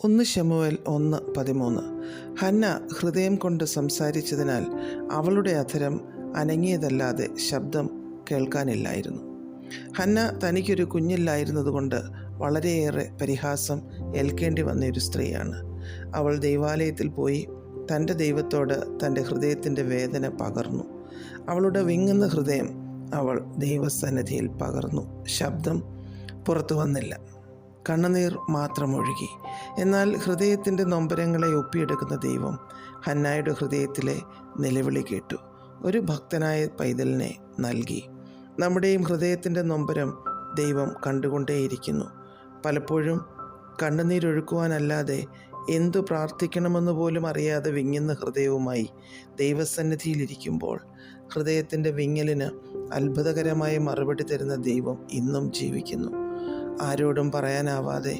1 ശമൂവേൽ 1:13. Hannah ഹൃദയം കൊണ്ട് സംസാരിച്ചതിനാൽ അവളുടെ അധരം അനങ്ങിയതല്ലാതെ ശബ്ദം കേൾക്കാനില്ലായിരുന്നു. ഹന്ന തനിക്കൊരു കുഞ്ഞില്ലായിരുന്നതുകൊണ്ട് വളരെയേറെ പരിഹാസം ഏൽക്കേണ്ടി വന്ന ഒരു സ്ത്രീയാണ്. അവൾ ദൈവാലയത്തിൽ പോയി തൻ്റെ ദൈവത്തോട് തൻ്റെ ഹൃദയത്തിൻ്റെ വേദന പകർന്നു. അവളുടെ വിങ്ങുന്ന ഹൃദയം അവൾ ദൈവസന്നിധിയിൽ പകർന്നു. ശബ്ദം പുറത്തു വന്നില്ല, കണ്ണുനീർ മാത്രം ഒഴുകി. എന്നാൽ ഹൃദയത്തിൻ്റെ നൊമ്പരങ്ങളെ ഒപ്പിയെടുക്കുന്ന ദൈവം ഹന്നായുടെ ഹൃദയത്തിലെ നിലവിളി കേട്ടു. ഒരു ഭക്തനായ പൈതലിനെ നൽകി. നമ്മുടെയും ഹൃദയത്തിൻ്റെ നൊമ്പരം ദൈവം കണ്ടുകൊണ്ടേയിരിക്കുന്നു. പലപ്പോഴും കണ്ണുനീരൊഴുക്കുവാനല്ലാതെ എന്തു പ്രാർത്ഥിക്കണമെന്ന് പോലും അറിയാതെ വിങ്ങുന്ന ഹൃദയവുമായി ദൈവസന്നിധിയിലിരിക്കുമ്പോൾ ഹൃദയത്തിൻ്റെ വിങ്ങലിന് അത്ഭുതകരമായ മറുപടി തരുന്ന ദൈവം ഇന്നും ജീവിക്കുന്നു. ആരോടും പറയാനാവാതെ,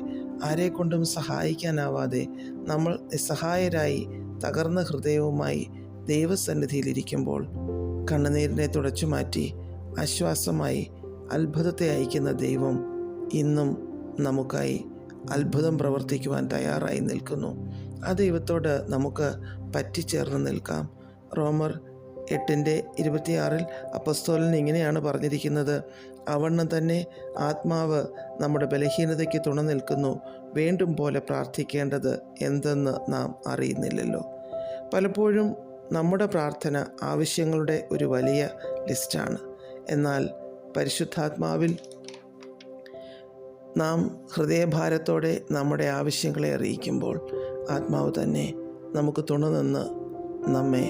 ആരെക്കൊണ്ടും സഹായിക്കാനാവാതെ നമ്മൾ നിസ്സഹായരായി തകർന്ന ഹൃദയവുമായി ദൈവസന്നിധിയിലിരിക്കുമ്പോൾ കണ്ണുനീരിനെ തുടച്ചു മാറ്റി ആശ്വാസമായി അത്ഭുതത്തെ അയക്കുന്ന ദൈവം ഇന്നും നമുക്കായി അത്ഭുതം പ്രവർത്തിക്കുവാൻ തയ്യാറായി നിൽക്കുന്നു. ആ ദൈവത്തോട് നമുക്ക് പറ്റിച്ചേർന്ന് നിൽക്കാം. റോമർ 8:26 അപ്പസ്തോലൻ ഇങ്ങനെയാണ് പറഞ്ഞിരിക്കുന്നത്: അവണ്ണം തന്നെ ആത്മാവ് നമ്മുടെ ബലഹീനതയ്ക്ക് തുണ നിൽക്കുന്നു. വേണ്ടും പോലെ പ്രാർത്ഥിക്കേണ്ടത് എന്തെന്ന് നാം അറിയുന്നില്ലല്ലോ. പലപ്പോഴും നമ്മുടെ പ്രാർത്ഥന ആവശ്യങ്ങളുടെ ഒരു വലിയ ലിസ്റ്റാണ്. എന്നാൽ പരിശുദ്ധാത്മാവിൽ നാം ഹൃദയഭാരത്തോടെ നമ്മുടെ ആവശ്യങ്ങളെ അറിയിക്കുമ്പോൾ ആത്മാവ് തന്നെ നമുക്ക് തുണനിന്ന് നമ്മെ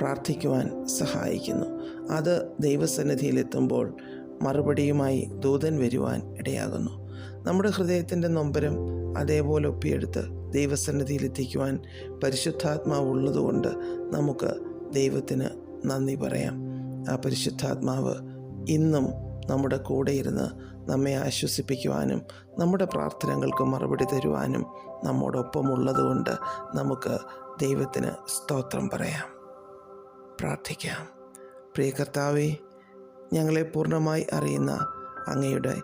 പ്രാർത്ഥിക്കുവാൻ സഹായിക്കുന്നു. അത് ദൈവസന്നിധിയിലെത്തുമ്പോൾ മറുപടിയുമായി ദൂതൻ വരുവാൻ ഇടയാകുന്നു. നമ്മുടെ ഹൃദയത്തിൻ്റെ നൊമ്പരം അതേപോലെ ഒപ്പിയെടുത്ത് ദൈവസന്നിധിയിലെത്തിക്കുവാൻ പരിശുദ്ധാത്മാവ് ഉള്ളതുകൊണ്ട് നമുക്ക് ദൈവത്തിന് നന്ദി പറയാം. ആ പരിശുദ്ധാത്മാവ് ഇന്നും നമ്മുടെ കൂടെ ഇരുന്ന് നമ്മെ ആശ്വസിപ്പിക്കുവാനും നമ്മുടെ പ്രാർത്ഥനകൾക്ക് മറുപടി തരുവാനും നമ്മോടൊപ്പമുള്ളതുകൊണ്ട് നമുക്ക് ദൈവത്തിന് സ്തോത്രം പറയാം. പ്രാർത്ഥിക്കാം. പ്രിയ കർത്താവേ, ഞങ്ങളെ പൂർണ്ണമായി അറിയുന്ന അങ്ങയുടെ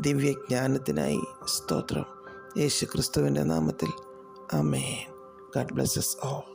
ദിവ്യജ്ഞാനത്തിനായി സ്തോത്രം. യേശു ക്രിസ്തുവിൻ്റെ നാമത്തിൽ ആമേൻ. God bless us all.